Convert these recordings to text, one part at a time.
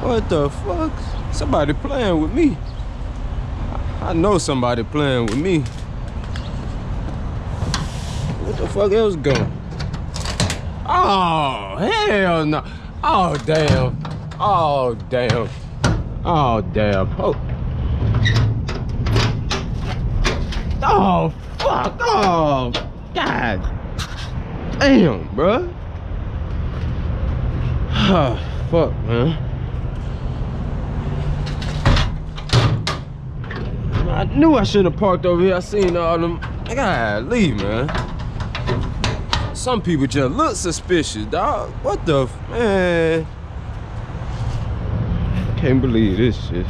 What the fuck? Somebody playing with me. I know somebody playing with me. What the fuck else going? Oh, hell no. Oh, damn. Oh, damn. Oh, damn. Oh. Oh, fuck. Oh, God. Damn, bruh. Oh, fuck, man. I knew I shouldn't have parked over here. I seen all them. I gotta leave, man. Some people just look suspicious, dog. What the man? Can't believe this shit.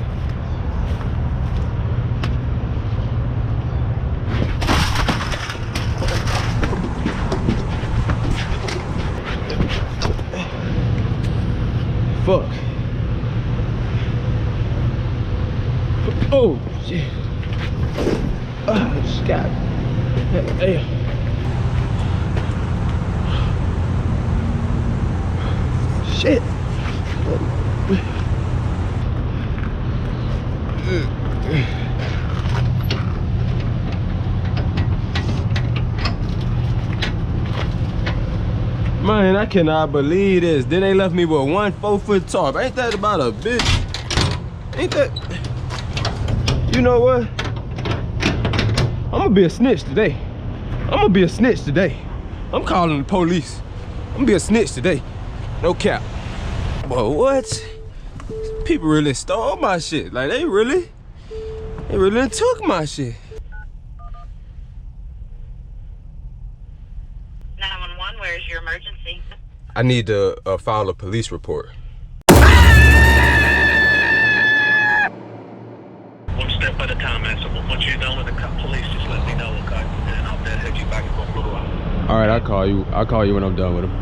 Fuck. Oh shit. Oh, Scott. Hey. Shit. Man, I cannot believe this. Then they left me with 1 4-foot tarp. Ain't that about a bitch? Ain't that? You know what? I'm gonna be a snitch today. I'm gonna be a snitch today. I'm calling the police. I'm gonna be a snitch today. No cap. But what? People really stole my shit. Like they really took my shit. 911, where is your emergency? I need to file a police report. One step at a time, man. So once you're done with the police, just let me know, okay? And I'll then head you back and go. All right, I'll call you. I'll call you when I'm done with them.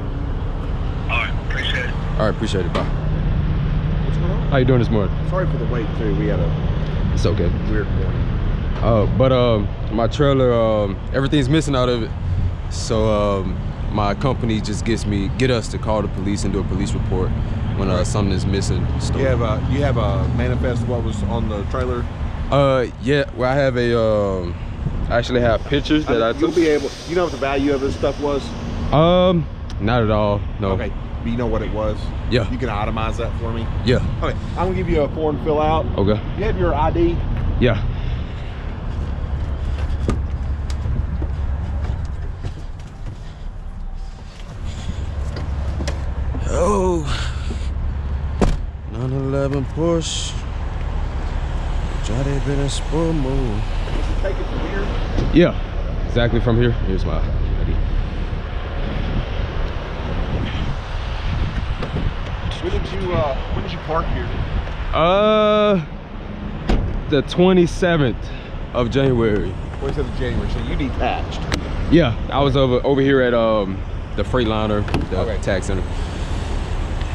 All right, appreciate it. All right, appreciate it. Bye. What's going on? How you doing this morning? Sorry for the wait too. We had a It's okay. weird morning. But my trailer, everything's missing out of it. So my company just get us to call the police and do a police report when something is missing. You have a manifest of what was on the trailer? Yeah. Well, I have I actually have pictures that I took. You'll be able. You know what the value of this stuff was? Not at all. No. Okay. But you know what it was? Yeah. You can itemize that for me? Yeah. Okay. I'm gonna give you a form to fill out. Okay. You have your ID? Yeah. Oh, 911 Porsche. Johnny been in sport mode. Take it from here? Yeah, exactly from here. Here's my ID. When did you park here? The 27th of January. 27th of January. So you detached. Yeah, I was over here at the Freightliner, the tax center.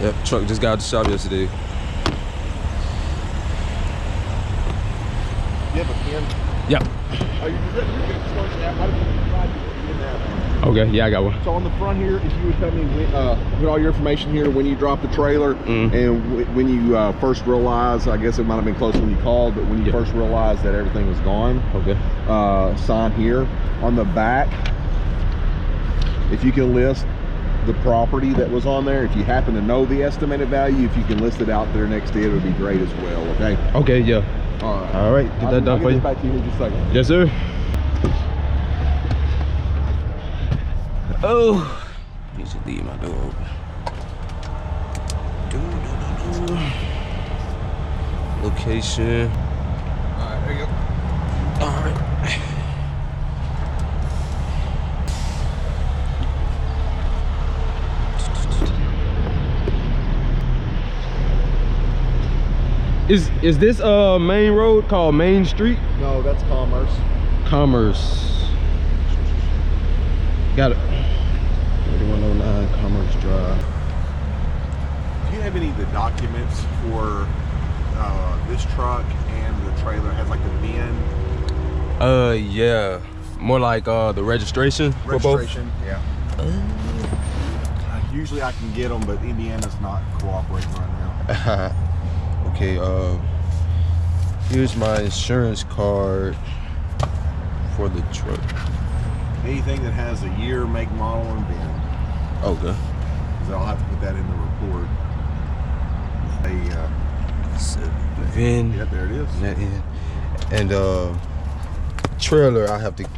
Yep, truck just got out the shop yesterday. You have a pen? Yep. Oh, you're good. Start that. How did you provide you in that? Okay, yeah, I got one. So on the front here, if you would tell me put all your information here when you drop the trailer and when you first realized, I guess it might have been close when you called, but when you first realized that everything was gone. Okay. Sign here. On the back, if you can list the property that was on there, if you happen to know the estimated value, if you can list it out there next to it, it would be great as well. Okay. Okay, yeah. All right, get that done for you. I'll get back to you in just a second. Yes, sir. Oh, need to leave my door open. Location. All right, there you go. All right. Is this main road called Main Street? No, that's Commerce. Commerce. Got it. 3109 Commerce Drive. Do you have any of the documents for this truck and the trailer? It has like the VIN? Yeah. More like the registration for both? Registration, yeah. Usually I can get them, but Indiana's not cooperating right now. Okay, here's my insurance card for the truck. Anything that has a year, make, model, and VIN. Okay. So I'll have to put that in the report. The VIN. Yep, there it is. That in. And trailer, I have to.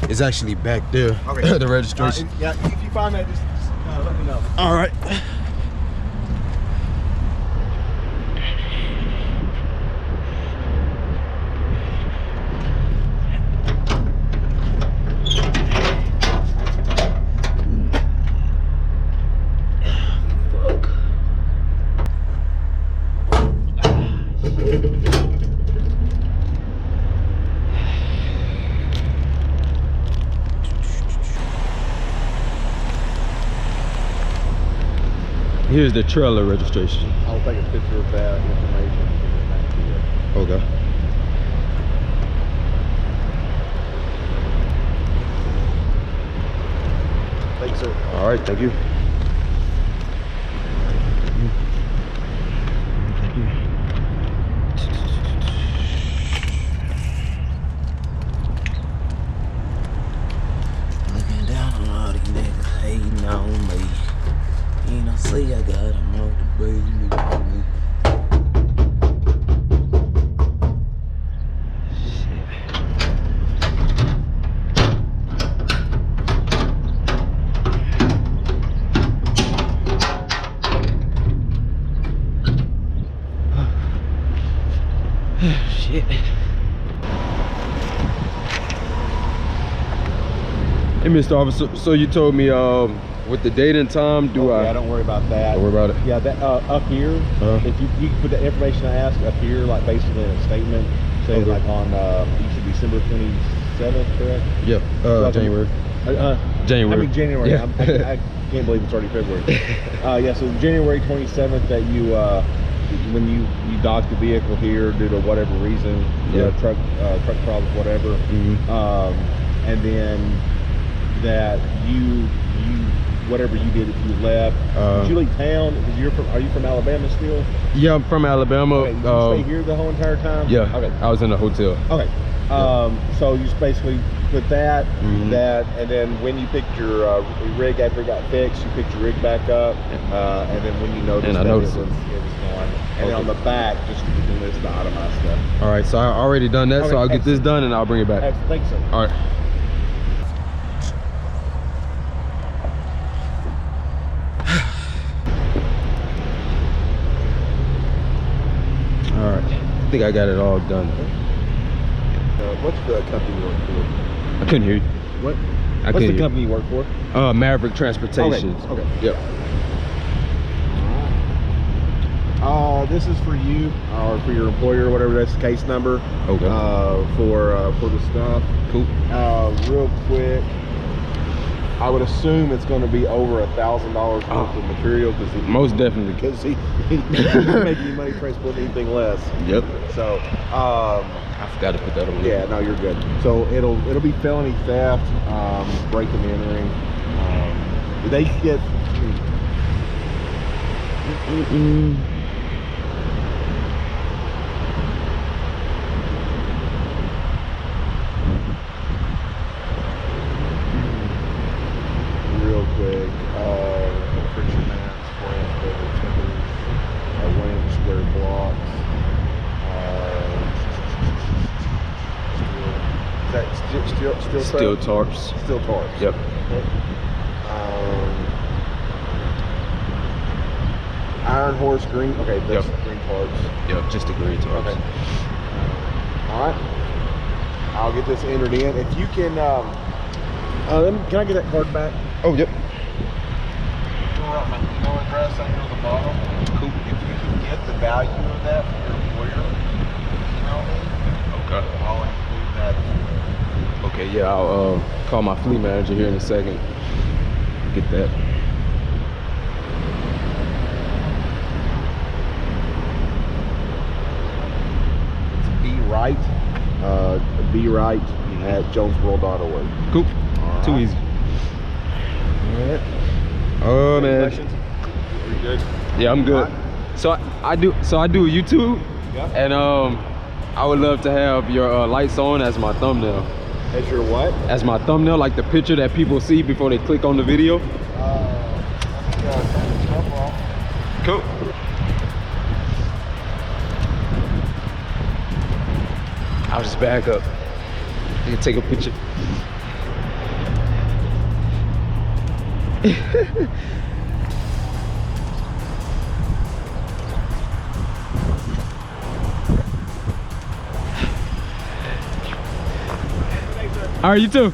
It's actually back there. Okay. The registration. Yeah, if you find that, just let me know. All right. Here's the trailer registration. I'll take a picture of that information. Okay. Thanks, sir. All right, thank you. Looking down on all these niggas hating on me. You know, see, I got them all the baby on me. Shit. Hey, Mr. Officer, so you told me with the date and time, Yeah, don't worry about that. Don't worry about it. Yeah, that up here, if you can put that information I asked up here, like basically in a statement, say Okay. like on you said December 27th, correct? Yep. January. January. I mean January. Yeah. I can't believe it's already February. Yeah, so January 27th that you when you docked the vehicle here due to whatever reason, Yeah. truck problems, whatever, and then that you whatever you did if you left. Did you leave town? Because are you from Alabama still? Yeah, I'm from Alabama. Okay, did you stay here the whole entire time? Yeah. Okay. I was in a hotel. Okay. So you just basically put that, that, and then when you picked your rig after it got fixed, you picked your rig back up, and then when you noticed And I that noticed it was gone. And then on the back, just you can list the itemized stuff. All right, so I already done that, Okay, so I'll get this done and I'll bring it back. Excellent. Thanks, sir. All right. All right, I think I got it all done. What's the company you work for? I couldn't hear you. What? I What's couldn't the hear. company you work for? Maverick Transportation. Okay. Yep. This is for you or for your employer, whatever that's the case number. Okay. For the stuff. Cool. Real quick, I would assume it's going to be over $1,000 worth of material because Most definitely. because he doesn't make any money transporting anything less. Yep. So I forgot to put that on. yeah, no, you're good. So it'll be felony theft, breaking and entering. They get. Real quick, friction mats, 4-inch bevel timbers, 1-inch square blocks. Is that Steel tarps. Steel tarps. Yep. Iron horse green. Okay, that's Yep. green tarps. Yep, just the green tarps. Okay. All right. I'll get this entered in. If you can, can I get that card back? Oh, yep. Write my email address on here on the bottom. Cool. If you can get the value of that from your employer, email me. Okay. I'll include that. Okay, yeah, I'll call my fleet manager here in a second. Get that. It's BWright at jonesworld.org. Cool. All Too right. easy. All right. Oh, Any man. questions? Are you good? Yeah, I'm good. All right. So I do YouTube, Yeah. and I would love to have your lights on as my thumbnail. As your what? As my thumbnail, like the picture that people see before they click on the video. Cool. I'll just back up. You can take a picture. All right, you too.